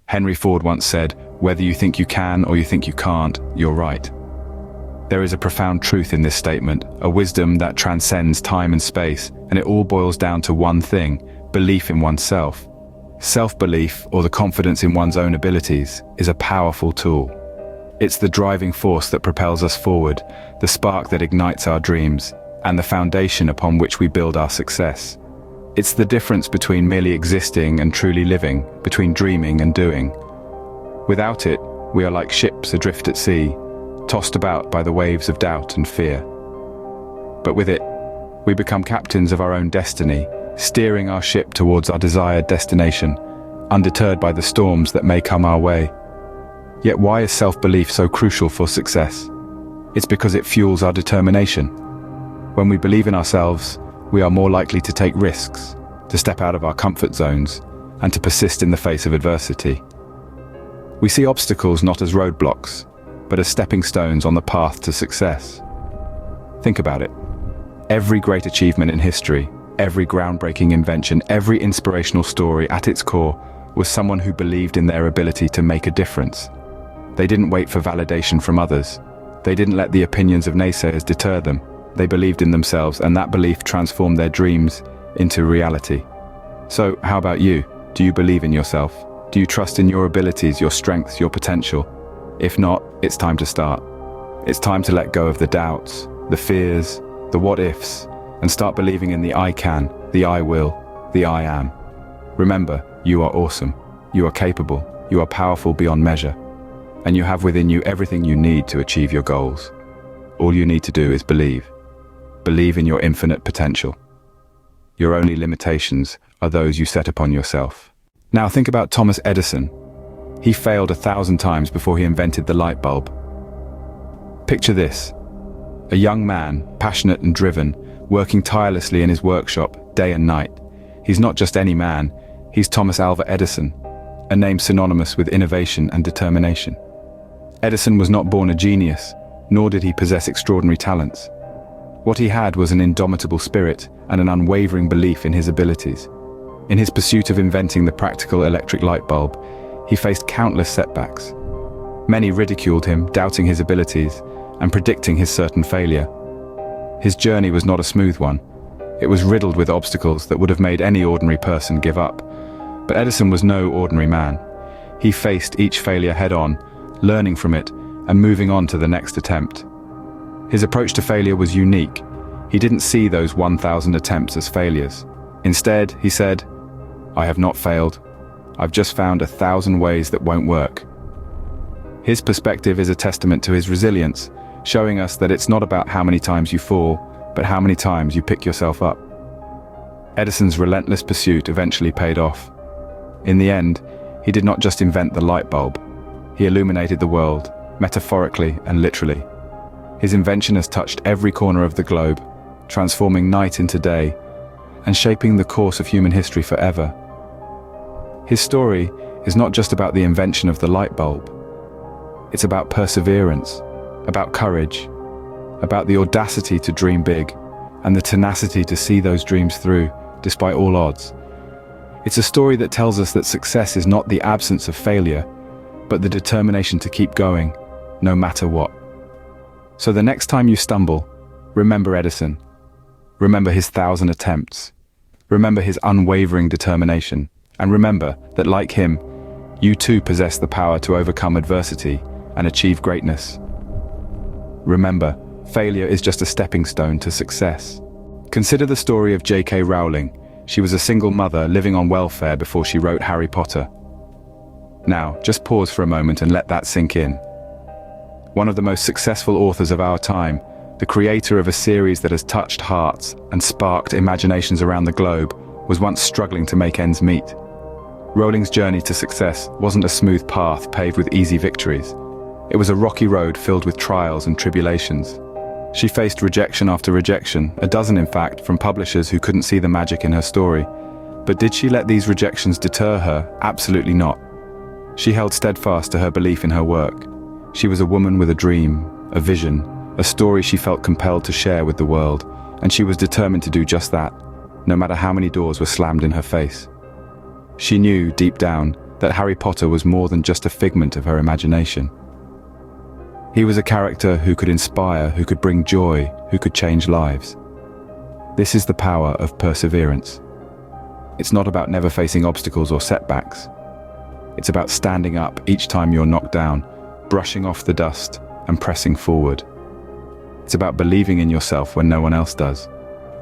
Henry Ford once said, "Whether you think you can or you think you can't, you're right." There is a profound truth in this statement, a wisdom that transcends time and space, and it all boils down to one thing: belief in oneself. Self-belief, or the confidence in one's own abilities, is a powerful tool. It's the driving force that propels us forward, the spark that ignites our dreams, and the foundation upon which we build our success. It's the difference between merely existing and truly living, between dreaming and doing. Without it, we are like ships adrift at sea, tossed about by the waves of doubt and fear. But with it, we become captains of our own destiny, steering our ship towards our desired destination, undeterred by the storms that may come our way. Yet why is self-belief so crucial for success? It's because it fuels our determination. When we believe in ourselves, we are more likely to take risks, to step out of our comfort zones, and to persist in the face of adversity. We see obstacles not as roadblocks, but as stepping stones on the path to success. Think about it. Every great achievement in history, every groundbreaking invention, every inspirational story at its core was someone who believed in their ability to make a difference. They didn't wait for validation from others. They didn't let the opinions of naysayers deter them. They believed in themselves, and that belief transformed their dreams into reality. So, how about you? Do you believe in yourself? Do you trust in your abilities, your strengths, your potential? If not, it's time to start. It's time to let go of the doubts, the fears, the what-ifs, and start believing in the I can, the I will, the I am. Remember, you are awesome. You are capable. You are powerful beyond measure. And you have within you everything you need to achieve your goals. All you need to do is believe. Believe in your infinite potential. Your only limitations are those you set upon yourself. Now think about Thomas Edison. He failed 1,000 times before he invented the light bulb. Picture this: a young man, passionate and driven, working tirelessly in his workshop day and night. He's not just any man, he's Thomas Alva Edison, a name synonymous with innovation and determination. Edison was not born a genius, nor did he possess extraordinary talents. What he had was an indomitable spirit and an unwavering belief in his abilities. In his pursuit of inventing the practical electric light bulb, he faced countless setbacks. Many ridiculed him, doubting his abilities and predicting his certain failure. His journey was not a smooth one. It was riddled with obstacles that would have made any ordinary person give up. But Edison was no ordinary man. He faced each failure head-on, learning from it and moving on to the next attempt. His approach to failure was unique. He didn't see those 1,000 attempts as failures. Instead, he said, "I have not failed. I've just found 1,000 ways that won't work." His perspective is a testament to his resilience, showing us that it's not about how many times you fall, but how many times you pick yourself up. Edison's relentless pursuit eventually paid off. In the end, he did not just invent the light bulb. He illuminated the world, metaphorically and literally. His invention has touched every corner of the globe, transforming night into day, and shaping the course of human history forever. His story is not just about the invention of the light bulb. It's about perseverance, about courage, about the audacity to dream big, and the tenacity to see those dreams through, despite all odds. It's a story that tells us that success is not the absence of failure, but the determination to keep going, no matter what. So the next time you stumble, remember Edison. Remember his 1,000 attempts. Remember his unwavering determination. And remember that, like him, you too possess the power to overcome adversity and achieve greatness. Remember, failure is just a stepping stone to success. Consider the story of J.K. Rowling. She was a single mother living on welfare before she wrote Harry Potter. Now, just pause for a moment and let that sink in. One of the most successful authors of our time, the creator of a series that has touched hearts and sparked imaginations around the globe, was once struggling to make ends meet. Rowling's journey to success wasn't a smooth path paved with easy victories. It was a rocky road filled with trials and tribulations. She faced rejection after rejection, a dozen in fact, from publishers who couldn't see the magic in her story. But did she let these rejections deter her? Absolutely not. She held steadfast to her belief in her work. She was a woman with a dream, a vision, a story she felt compelled to share with the world, and she was determined to do just that, no matter how many doors were slammed in her face. She knew, deep down, that Harry Potter was more than just a figment of her imagination. He was a character who could inspire, who could bring joy, who could change lives. This is the power of perseverance. It's not about never facing obstacles or setbacks. It's about standing up each time you're knocked down, brushing off the dust and pressing forward. It's about believing in yourself when no one else does.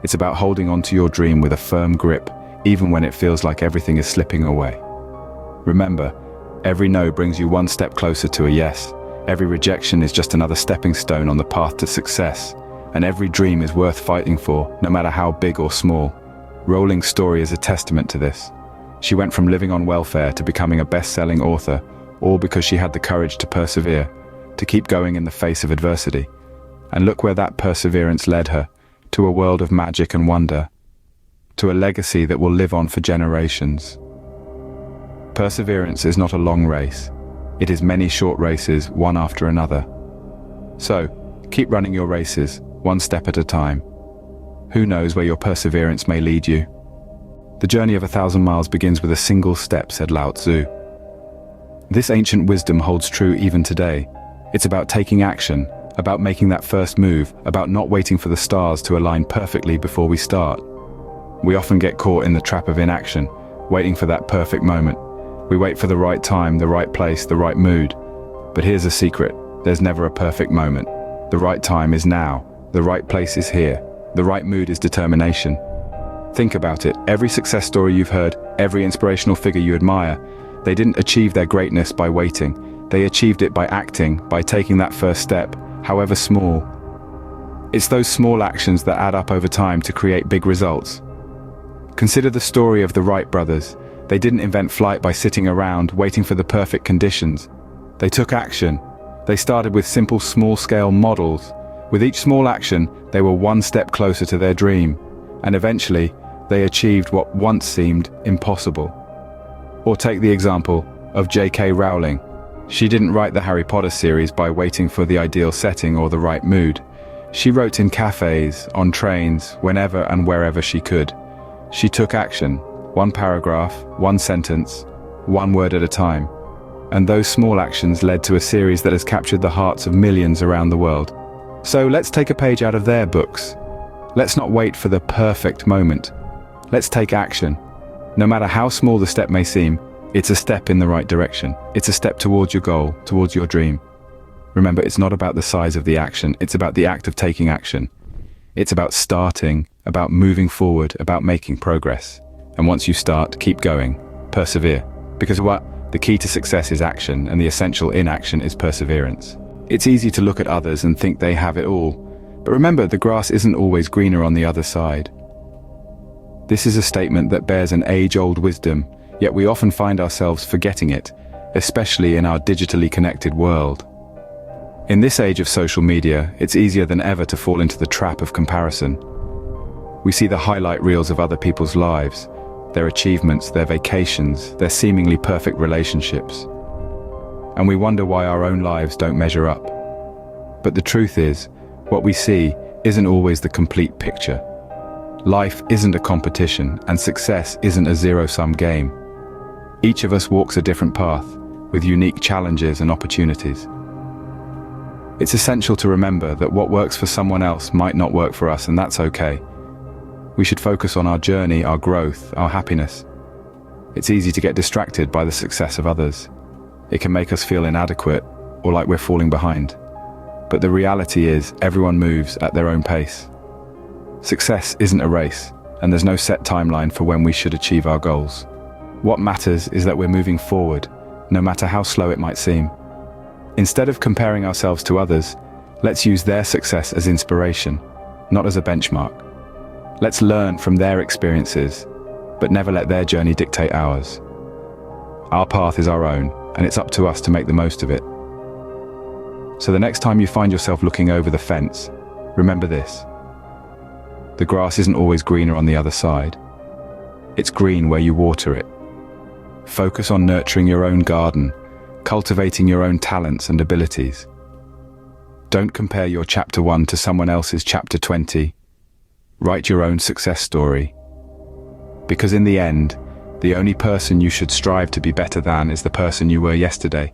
It's about holding on to your dream with a firm grip, even when it feels like everything is slipping away. Remember, every no brings you one step closer to a yes. Every rejection is just another stepping stone on the path to success. And every dream is worth fighting for, no matter how big or small. Rowling's story is a testament to this. She went from living on welfare to becoming a best-selling author, all because she had the courage to persevere, to keep going in the face of adversity. And look where that perseverance led her, to a world of magic and wonder, to a legacy that will live on for generations. Perseverance is not a long race. It is many short races, one after another. So, keep running your races, one step at a time. Who knows where your perseverance may lead you? The journey of 1,000 miles begins with a single step, said Lao Tzu. This ancient wisdom holds true even today. It's about taking action, about making that first move, about not waiting for the stars to align perfectly before we start. We often get caught in the trap of inaction, waiting for that perfect moment. We wait for the right time, the right place, the right mood. But here's a secret: there's never a perfect moment. The right time is now. The right place is here. The right mood is determination. Think about it. Every success story you've heard, every inspirational figure you admire, they didn't achieve their greatness by waiting. They achieved it by acting, by taking that first step, however small. It's those small actions that add up over time to create big results. Consider the story of the Wright brothers. They didn't invent flight by sitting around waiting for the perfect conditions. They took action. They started with simple small-scale models. With each small action, they were one step closer to their dream, and eventually, they achieved what once seemed impossible. Or take the example of J.K. Rowling. She didn't write the Harry Potter series by waiting for the ideal setting or the right mood. She wrote in cafes, on trains, whenever and wherever she could. She took action, one paragraph, one sentence, one word at a time. And those small actions led to a series that has captured the hearts of millions around the world. So let's take a page out of their books. Let's not wait for the perfect moment. Let's take action. No matter how small the step may seem, it's a step in the right direction. It's a step towards your goal, towards your dream. Remember, it's not about the size of the action, it's about the act of taking action. It's about starting, about moving forward, about making progress. And once you start, keep going, persevere. Because what? The key to success is action, and the essential in action is perseverance. It's easy to look at others and think they have it all. But remember, the grass isn't always greener on the other side. This is a statement that bears an age-old wisdom, yet we often find ourselves forgetting it, especially in our digitally connected world. In this age of social media, it's easier than ever to fall into the trap of comparison. We see the highlight reels of other people's lives, their achievements, their vacations, their seemingly perfect relationships. And we wonder why our own lives don't measure up. But the truth is, what we see isn't always the complete picture. Life isn't a competition, and success isn't a zero-sum game. Each of us walks a different path, with unique challenges and opportunities. It's essential to remember that what works for someone else might not work for us, and that's okay. We should focus on our journey, our growth, our happiness. It's easy to get distracted by the success of others. It can make us feel inadequate or like we're falling behind. But the reality is, everyone moves at their own pace. Success isn't a race, and there's no set timeline for when we should achieve our goals. What matters is that we're moving forward, no matter how slow it might seem. Instead of comparing ourselves to others, let's use their success as inspiration, not as a benchmark. Let's learn from their experiences, but never let their journey dictate ours. Our path is our own, and it's up to us to make the most of it. So the next time you find yourself looking over the fence, remember this: the grass isn't always greener on the other side. It's green where you water it. Focus on nurturing your own garden, cultivating your own talents and abilities. Don't compare your chapter 1 to someone else's chapter 20. Write your own success story. Because in the end, The only person you should strive to be better than is the person you were yesterday.